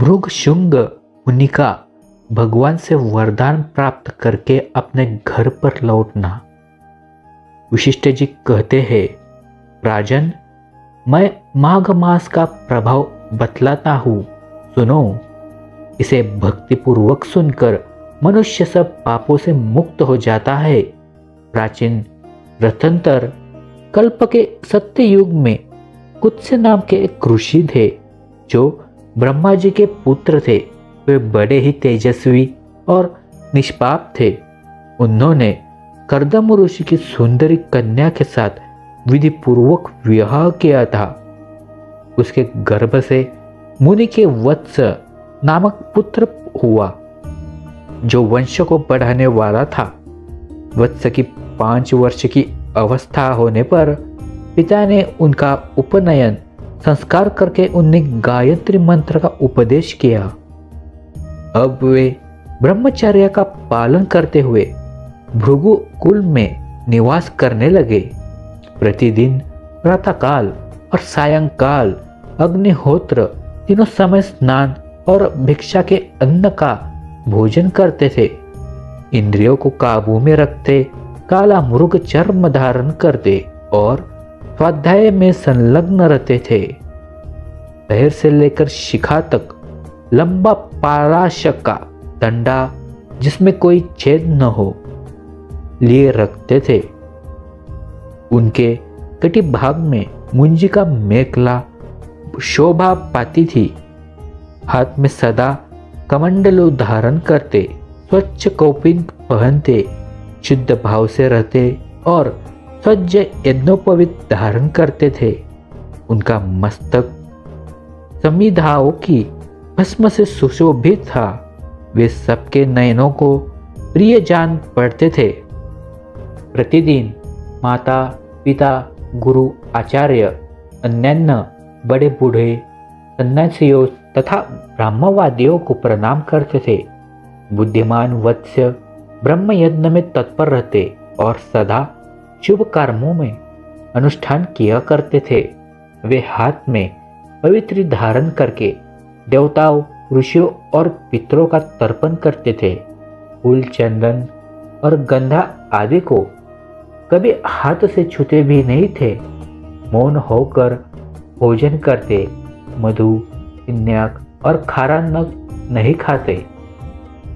भृगशुंग मुनि का भगवान से वरदान प्राप्त करके अपने घर पर लौटना। वशिष्ठ जी कहते हैं, राजन, मैं माघ मास का प्रभाव बतलाता हूँ, सुनो। इसे भक्तिपूर्वक सुनकर मनुष्य सब पापों से मुक्त हो जाता है। प्राचीन रतंतर कल्प के सत्य युग में कुत्स्य नाम के एक ऋषि थे जो ब्रह्मा जी के पुत्र थे। वे बड़े ही तेजस्वी और निष्पाप थे। उन्होंने कर्दम ऋषि की सुंदरी कन्या के साथ विधि पूर्वक विवाह किया था। उसके गर्भ से मुनि के वत्स नामक पुत्र हुआ जो वंश को बढ़ाने वाला था। वत्स की 5 वर्ष की अवस्था होने पर पिता ने उनका उपनयन संस्कार करके उन्हें गायत्री मंत्र का उपदेश किया। अब वे ब्रह्मचर्य का पालन करते हुए भृगु कुल में निवास करने लगे। प्रतिदिन प्रातःकाल और सायंकाल अग्निहोत्र तीनों समय स्नान और भिक्षा के अन्न का भोजन करते थे। इंद्रियों को काबू में रखते, काला मृग चर्म धारण करते और स्वाध्याय में संलग्न रहते थे। पैर से लेकर शिखा तक लंबा पाराश का डंडा जिसमें कोई छेद न हो लिए रखते थे। उनके कटी भाग में मुंजी का मेखला शोभा पाती थी। हाथ में सदा कमंडलू धारण करते, स्वच्छ कौपिन पहनते, शुद्ध भाव से रहते और सज्ज यज्ञोपवीत धारण करते थे। उनका मस्तक समिधाओं की भस्म से सुशोभित था। वे सबके नयनों को प्रिय जान पड़ते थे। प्रतिदिन माता पिता गुरु आचार्य अन्यान्य बड़े बूढ़े सन्यासियों तथा ब्राह्मवादियों को प्रणाम करते थे। बुद्धिमान वत्स ब्रह्म यज्ञ में तत्पर रहते और सदा शुभ कर्मों में अनुष्ठान किया करते थे। वे हाथ में पवित्र धारण करके देवताओं, ऋषियों और पितरों का तर्पण करते थे। फूल, चंदन और गंधा आदि को कभी हाथ से छूते भी नहीं थे। मौन होकर भोजन करते, मधु, पिन्याक और खारा नग नहीं खाते,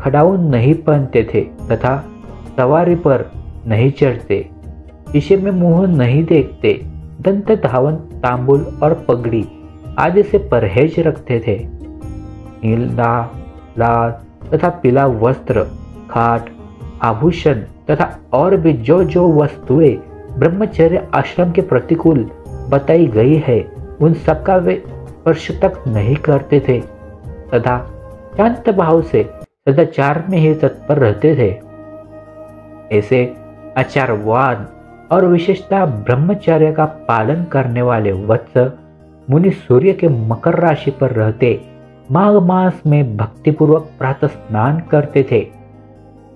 खड़ाऊ नहीं पहनते थे तथा सवारी पर नहीं चढ़ते, शीशे में मुंह नहीं देखते, दंत धावन, तांबुल और पगड़ी आदि से परहेज रखते थे। नीला, लाल तथा पीला वस्त्र, खाट, आभूषण तथा और भी जो जो वस्तुएं ब्रह्मचर्य आश्रम के प्रतिकूल बताई गई है, उन सबका वे स्पर्श तक नहीं करते थे तथा शांत भाव से सदाचार में ही तत्पर रहते थे। ऐसे आचारवान और विशेषता ब्रह्मचर्य का पालन करने वाले वत्स मुनि सूर्य के मकर राशि पर रहते माघ मास में भक्तिपूर्वक प्रातः स्नान करते थे।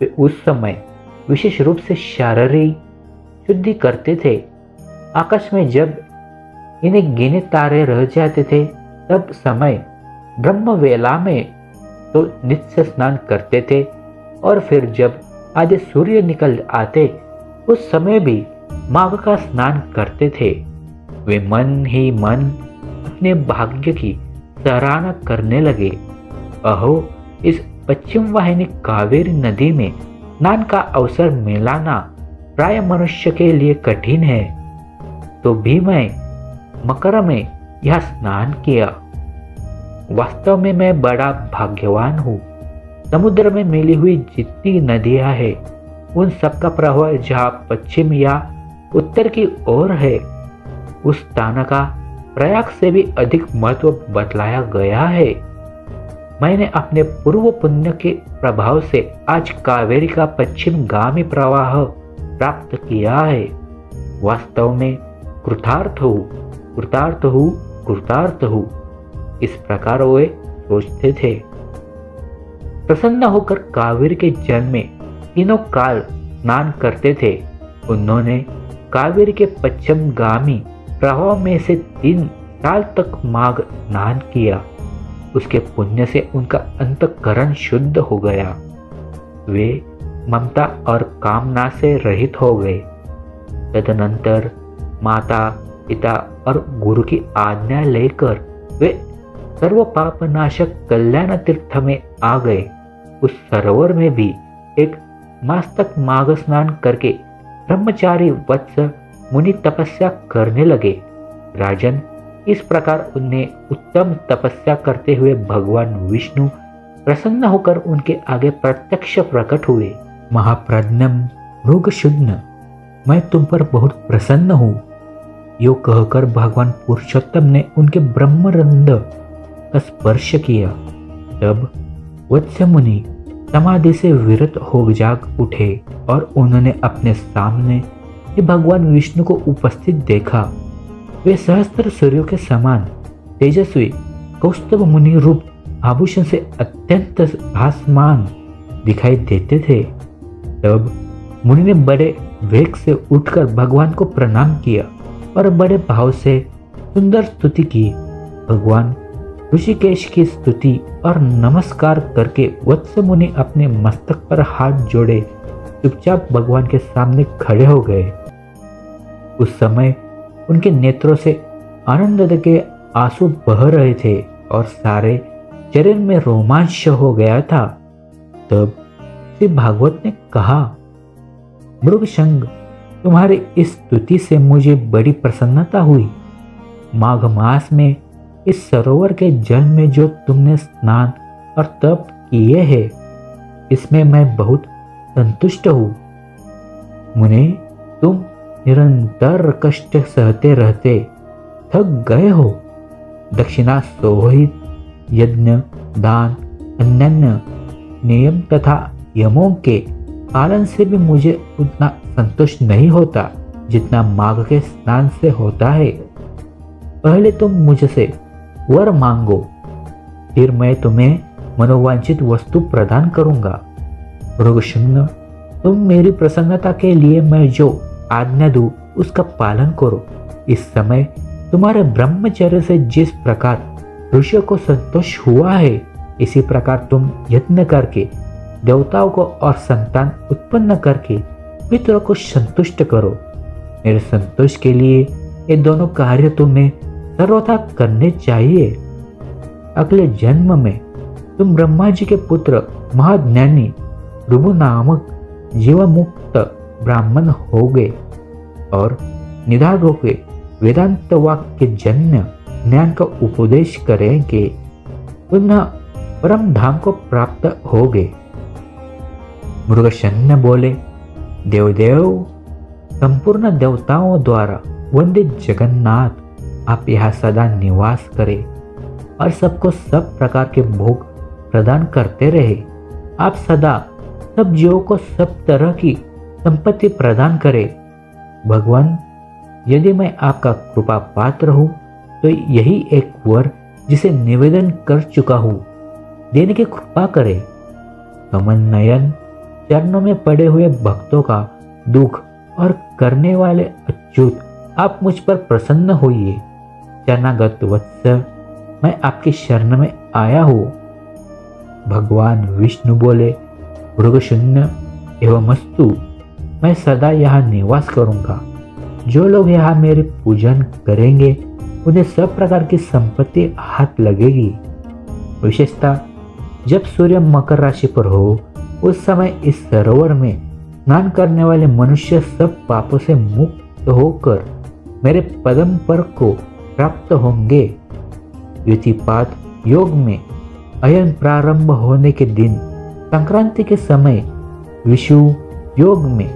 वे उस समय विशेष रूप से शारीरिक शुद्धि करते थे। आकाश में जब इन्हें गिने तारे रह जाते थे तब समय ब्रह्म वेला में तो नित्य स्नान करते थे और फिर जब आधे सूर्य निकल आते उस समय भी माघ का स्नान करते थे। वे मन ही मन अपने भाग्य की सराहना करने लगे। अहो, इस पश्चिम वाहिनी कावेरी नदी में स्नान का अवसर मिलाना प्राय मनुष्य के लिए कठिन है, तो भी मैं मकर में यह स्नान किया। वास्तव में मैं बड़ा भाग्यवान हूँ। समुद्र में मिली हुई जितनी नदियां हैं, उन सबका प्रवाह जहाँ पश्चिम या उत्तर की ओर है, उस स्थान का प्रयाग से भी अधिक महत्व बतलाया गया है। मैंने अपने पूर्व पुण्य के प्रभाव से आज कावेरी का पश्चिमगामी प्रवाह प्राप्त किया है। वास्तव में कृतार्थ हूँ, कृतार्थ हूँ, कृतार्थ हूँ, इस प्रकार वे सोचते थे। प्रसन्न होकर कावेरी के जल में तीनों काल स्नान करते थे। उन्होंने कावेरी के पश्चिमगामी प्रवाह में से 3 साल तक माघ स्नान किया। उसके पुण्य से उनका अंतःकरण शुद्ध हो गया। वे ममता और कामना से रहित हो गए। तदनंतर माता पिता और गुरु की आज्ञा लेकर वे सर्व पाप नाशक कल्याण तीर्थ में आ गए। उस सरोवर में भी एक मास तक माघ स्नान करके ब्रह्मचारी वत्स मुनि तपस्या करने लगे। राजन, इस प्रकार उन्हें उत्तम तपस्या करते हुए भगवान विष्णु प्रसन्न होकर उनके आगे प्रत्यक्ष प्रकट हुए। महाप्रज्ञम मृगशुद्ध, मैं तुम पर बहुत प्रसन्न हूँ। यो कहकर भगवान पुरुषोत्तम ने उनके ब्रह्मरंध्र का स्पर्श किया। तब वत्स मुनि समाधि से विरत हो जाग उठे और उन्होंने अपने सामने भगवान विष्णु को उपस्थित देखा। वे सहस्त्र सूर्यों के समान तेजस्वी कौस्तुभ मुनि रूप आभूषण से अत्यंत भासमान दिखाई देते थे। तब मुनि ने बड़े वेग से उठकर भगवान को प्रणाम किया और बड़े भाव से सुंदर स्तुति की। भगवान ऋषिकेश की स्तुति और नमस्कार करके वत्स मुनि अपने मस्तक पर हाथ जोड़े चुपचाप भगवान के सामने खड़े हो गए। उस समय उनके नेत्रों से आनंद के आंसू बह रहे थे और सारे शरीर में रोमांच हो गया था। तब श्री भागवत ने कहा, मृगशंग, तुम्हारी इस स्तुति से मुझे बड़ी प्रसन्नता हुई। माघ मास में इस सरोवर के जल में जो तुमने स्नान और तप किए हैं, इसमें मैं बहुत संतुष्ट हूँ। मुने, तुम निरंतर कष्ट सहते रहते थक गए हो। दक्षिणा सोहित यज्ञ, दान, अन्य नियम तथा यमों के पालन से भी मुझे उतना संतुष्ट नहीं होता जितना माघ के स्नान से होता है। पहले तुम मुझसे वर मांगो, फिर मैं तुम्हें मनोवांछित वस्तु प्रदान करूंगा। मृगशुंड, तुम मेरी प्रसन्नता के लिए मैं जो आज्ञा दूं उसका पालन करो। इस समय तुम्हारे ब्रह्मचर्य से जिस प्रकार ऋषियों को संतोष हुआ है, इसी प्रकार तुम यत्न करके देवताओं को और संतान उत्पन्न करके पितरों को संतुष्ट करो। मेरे संतोष के लिए ये दोनों कार्य तुम्हें सर्वथा करने चाहिए। अगले जन्म में तुम ब्रह्मा जी के पुत्र महाज्ञानी ऋभु नामक जीवमुक्त ब्राह्मण होगे और निधान रूपे वेदांत वाक्य जन्य ज्ञान का उपदेश करेंगे, पुनः परम धाम को प्राप्त होगे। मृगशन्य बोले, देवदेव, संपूर्ण देवताओं द्वारा वंदित जगन्नाथ, आप यहाँ सदा निवास करें और सबको सब प्रकार के भोग प्रदान करते रहे। आप सदा सब जीवों को सब तरह की संपत्ति प्रदान करें। भगवान, यदि मैं आपका कृपा पात्र हूँ तो यही एक वर जिसे निवेदन कर चुका हूँ, देने की कृपा करें। कमल नयन, चरणों में पड़े हुए भक्तों का दुख और करने वाले अच्युत, आप मुझ पर प्रसन्न होइए। शरणागत वत्स, मैं आपकी शरण में आया हूँ। भगवान विष्णु बोले, मृगशुन्य एवं मस्तु, मैं सदा यहाँ निवास करूँगा। जो लोग यहाँ मेरे पूजन करेंगे उन्हें सब प्रकार की संपत्ति हाथ लगेगी। विशेषतः जब सूर्य मकर राशि पर हो, उस समय इस सरोवर में स्नान करने वाले मनुष्य सब पापों से मुक्त होकर मेरे पदम पर को प्राप्त होंगे। युतिपात योग में अयन प्रारंभ होने के दिन संक्रांति के समय, विषु योग में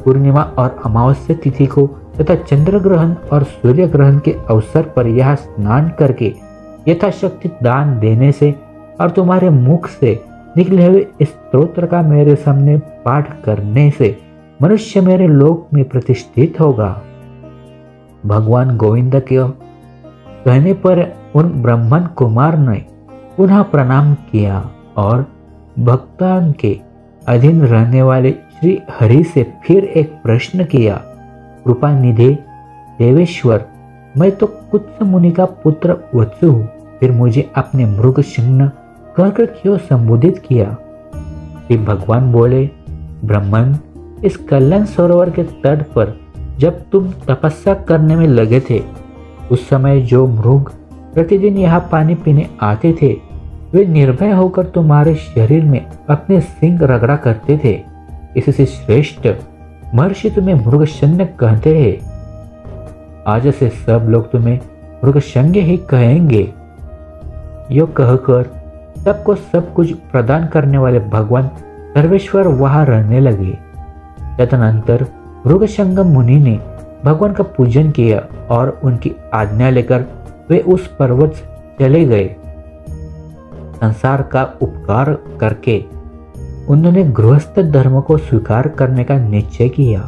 पूर्णिमा और अमावस्या तिथि को तथा चंद्र ग्रहण और सूर्य ग्रहण के अवसर पर यह स्नान करके यथाशक्ति दान देने से और तुम्हारे मुख से निकले हुए इस स्तोत्र का मेरे सामने पाठ करने से मनुष्य मेरे लोक में प्रतिष्ठित होगा। भगवान गोविंद के कहने पर उन ब्राह्मण कुमार ने पुनः प्रणाम किया और भक्तान के अधीन रहने वाले श्री हरि से फिर एक प्रश्न किया, कृपा निधे देवेश्वर, मैं तो कुत्स मुनि का पुत्र वत्सु हूँ। फिर मुझे अपने मृगशंग कहकर क्यों संबोधित किया? फिर भगवान बोले, ब्राह्मण, इस कल्याण सरोवर के तट पर जब तुम तपस्या करने में लगे थे, उस समय जो मृग प्रतिदिन यहाँ पानी पीने आते थे, वे निर्भय होकर तुम्हारे शरीर में अपने सिंग रगड़ा करते थे। इससे श्रेष्ठ महर्षि तुम्हें मृगशन्य कहते हैं। आज से सब लोग तुम्हें मृगशन्य ही कहेंगे। यो कहकर सबको सब कुछ प्रदान करने वाले भगवान सर्वेश्वर वहां रहने लगे। तदनंतर मृगशंग मुनि ने भगवान का पूजन किया और उनकी आज्ञा लेकर वे उस पर्वत से चले गए। संसार का उपकार करके उन्होंने गृहस्थ धर्म को स्वीकार करने का निश्चय किया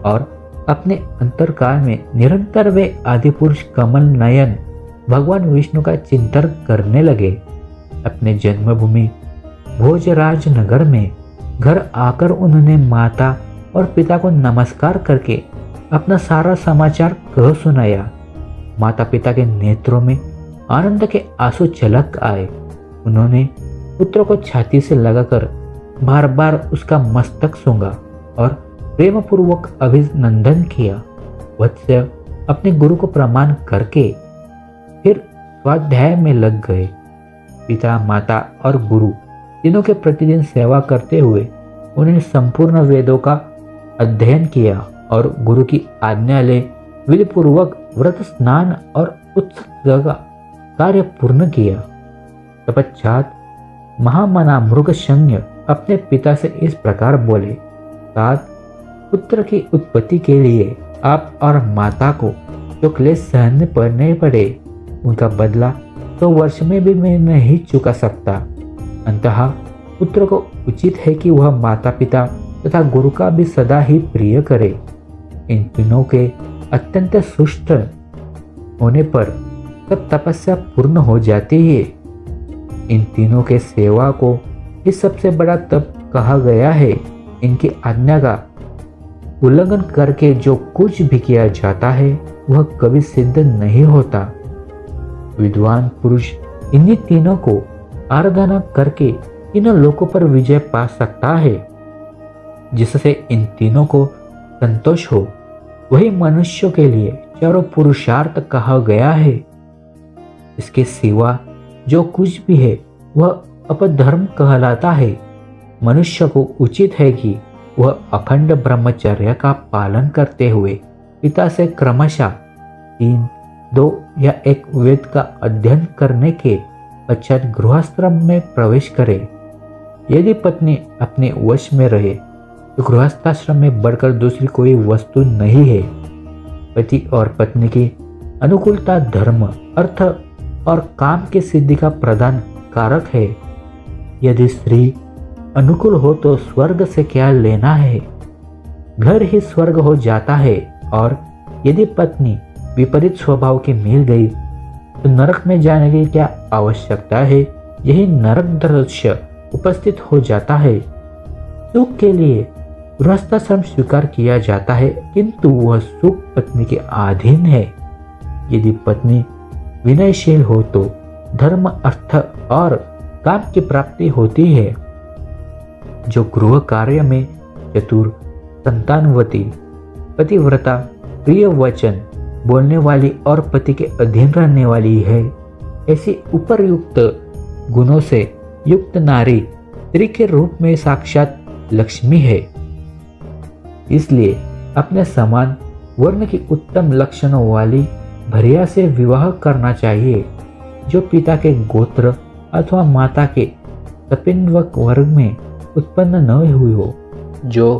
और अपने अंतरकाल में निरंतर वे आदिपुरुष कमल नयन भगवान विष्णु का चिंतन करने लगे। अपने जन्मभूमि भोजराज नगर में घर आकर उन्होंने माता और पिता को नमस्कार करके अपना सारा समाचार कह सुनाया। माता पिता के नेत्रों में आनंद के आंसू छलक आए। उन्होंने पुत्र को छाती से लगाकर बार बार उसका मस्तक सूंघा और प्रेम पूर्वक अभिनंदन किया। वत्स्य अपने गुरु को प्रणाम करके फिर स्वाध्याय में लग गए। पिता, माता और गुरु तीनों के प्रतिदिन सेवा करते हुए उन्होंने संपूर्ण वेदों का अध्ययन किया और गुरु की आज्ञा ले विधिपूर्वक व्रत, स्नान और उत्सव का कार्य पूर्ण किया। तत्पश्चात महामना मृगशन्य अपने पिता से इस प्रकार बोले, तात, पुत्र की उत्पत्ति के लिए आप और माता को जो क्लेश सहन करने पड़े, उनका बदला 100 वर्ष में भी मैं नहीं चुका सकता। अंततः पुत्र को उचित है कि वह माता पिता तथा गुरु का भी सदा ही प्रिय करे। इन तीनों के अत्यंत सुष्ट होने पर तब तपस्या पूर्ण हो जाती है। इन तीनों के सेवा को ही सबसे बड़ा तप कहा गया है। इनकी आज्ञा का उल्लंघन करके जो कुछ भी किया जाता है वह कभी सिद्ध नहीं होता। विद्वान पुरुष इन्हीं तीनों को आराधना करके तीनों लोकों पर विजय पा सकता है। जिससे इन तीनों को संतोष हो, वही मनुष्यों के लिए चारों पुरुषार्थ कहा गया है। इसके सिवा जो कुछ भी है वह अपधर्म कहलाता है। मनुष्य को उचित है कि वह अखंड ब्रह्मचर्य का पालन करते हुए पिता से क्रमशः 3, 2 या 1 वेद का अध्ययन करने के पश्चात गृहस्थाश्रम में प्रवेश करे। यदि पत्नी अपने वश में रहे तो गृहस्थाश्रम में बढ़कर दूसरी कोई वस्तु नहीं है। पति और पत्नी की अनुकूलता धर्म, अर्थ और काम की सिद्धि का प्रधान कारक है। यदि स्त्री अनुकूल हो तो स्वर्ग से क्या लेना है, घर ही स्वर्ग हो जाता है। और यदि पत्नी विपरीत स्वभाव की मिल गई तो नरक में जाने की क्या आवश्यकता है। यही नरक दृश्य उपस्थित हो जाता है। सुख के लिए गृहस्थाश्रम स्वीकार किया जाता है, किंतु वह सुख पत्नी के अधीन है। यदि पत्नी विनयशील हो तो धर्म, अर्थ और काम की प्राप्ति होती है। जो गृह कार्य में चतुर, संतानवती, पतिव्रता, प्रिय वचन बोलने वाली और पति के अधीन रहने वाली है, ऐसी उपरयुक्त गुणों से युक्त नारी स्त्री के रूप में साक्षात लक्ष्मी है। इसलिए अपने समान वर्ण की उत्तम लक्षणों वाली भरिया से विवाह करना चाहिए, जो पिता के गोत्र अथवा माता के तपिन्वक वर्ग में उत्पन्न न हुई हो। जो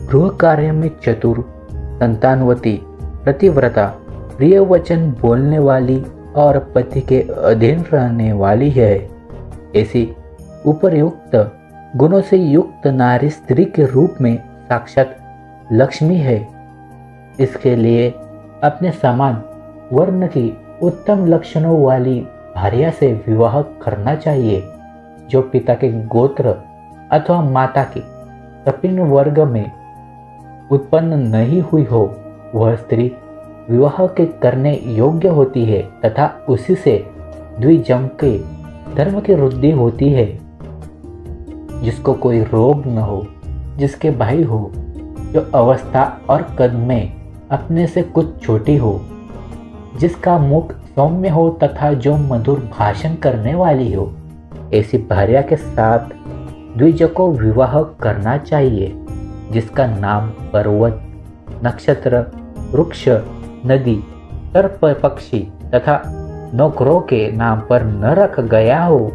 गृह कार्य में चतुर, संतानवती, प्रतिव्रता, प्रिय वचन बोलने वाली और पति के अधीन रहने वाली है, ऐसी उपरयुक्त गुणों से युक्त नारी स्त्री के रूप में साक्षात लक्ष्मी है। इसके लिए अपने समान वर्ण की उत्तम लक्षणों वाली भार्या से विवाह करना चाहिए। जो पिता के गोत्र अथवा माता के तपिन वर्ग में उत्पन्न नहीं हुई हो, वह स्त्री विवाह के करने योग्य होती है तथा उसी से द्विजम के धर्म की वृद्धि होती है। जिसको कोई रोग न हो, जिसके भाई हो, जो अवस्था और कद में अपने से कुछ छोटी हो, जिसका मुख सौम्य हो तथा जो मधुर भाषण करने वाली हो, ऐसी भार्या के साथ द्विज को विवाह करना चाहिए। जिसका नाम पर्वत, नक्षत्र, वृक्ष, नदी, सर्प, पक्षी तथा नौकरों के नाम पर न रख गया हो,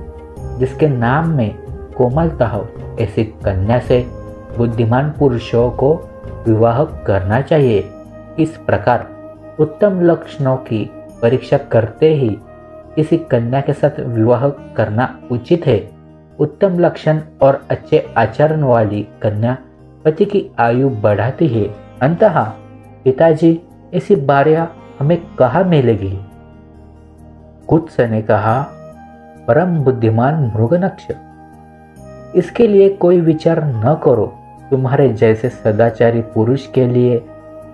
जिसके नाम में कोमलता हो, ऐसी कन्या से बुद्धिमान पुरुषों को विवाह करना चाहिए। इस प्रकार उत्तम लक्षणों की परीक्षा करते ही किसी कन्या के साथ विवाह करना उचित है। उत्तम लक्षण और अच्छे आचरण वाली कन्या पति की आयु बढ़ाती है। अंततः पिताजी, ऐसी भार्या हमें कहाँ मिलेगी? कुत्स ने कहा, परम बुद्धिमान मृगनक्ष, इसके लिए कोई विचार न करो। तुम्हारे जैसे सदाचारी पुरुष के लिए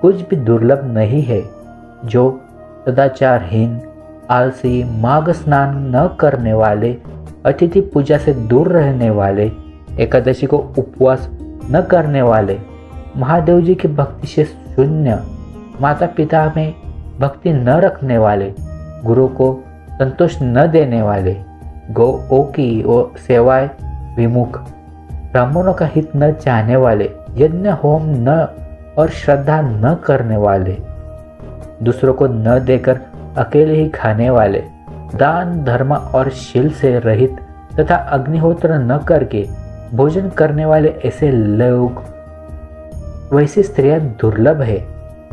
कुछ भी दुर्लभ नहीं है। जो सदाचारहीन, आलसी, माघ स्नान न करने वाले, अतिथि पूजा से दूर रहने वाले, एकादशी को उपवास न करने वाले, महादेव जी की भक्ति से शून्य, माता पिता में भक्ति न रखने वाले, गुरु को संतोष न देने वाले, गौ की सेवाएं विमुख, ब्राह्मणों का हित न चाहने वाले, यज्ञ होम न और श्रद्धा न करने वाले, दूसरों को न देकर अकेले ही खाने वाले, दान धर्म और शील से रहित तथा अग्निहोत्र न करके भोजन करने वाले ऐसे लोग, वैसी स्त्रियां दुर्लभ है।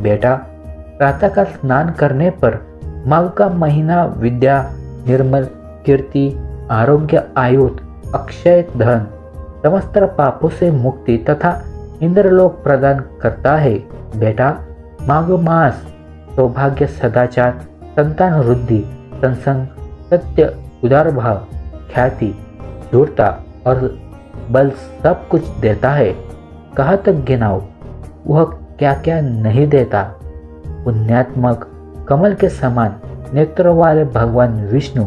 बेटा, प्रातःकाल स्नान करने पर माघ का महीना विद्या, निर्मल कीर्ति, आरोग्य, आयु, अक्षय धन, समस्त पापों से मुक्ति तथा इंद्रलोक प्रदान करता है। बेटा, माघ मास सौभाग्य, सदाचार, संतान वृद्धि, संसंग, सत्य, उदार भाव, ख्याति, धूर्ता और बल सब कुछ देता है। कहाँ तक गिनाओ, वह क्या क्या नहीं देता। पुण्यात्मक कमल के समान नेत्र वाले भगवान विष्णु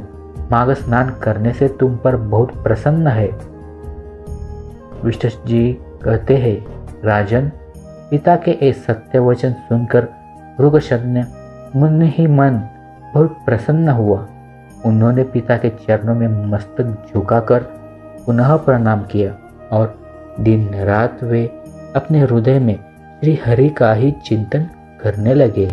माघ स्नान करने से तुम पर बहुत प्रसन्न है। विष्णु जी कहते हैं, राजन, पिता के ये सत्य वचन सुनकर मृगशन्य मुनि ही मन बहुत प्रसन्न हुआ। उन्होंने पिता के चरणों में मस्तक झुकाकर पुनः प्रणाम किया और दिन रात वे अपने हृदय में श्री हरि का ही चिंतन करने लगे।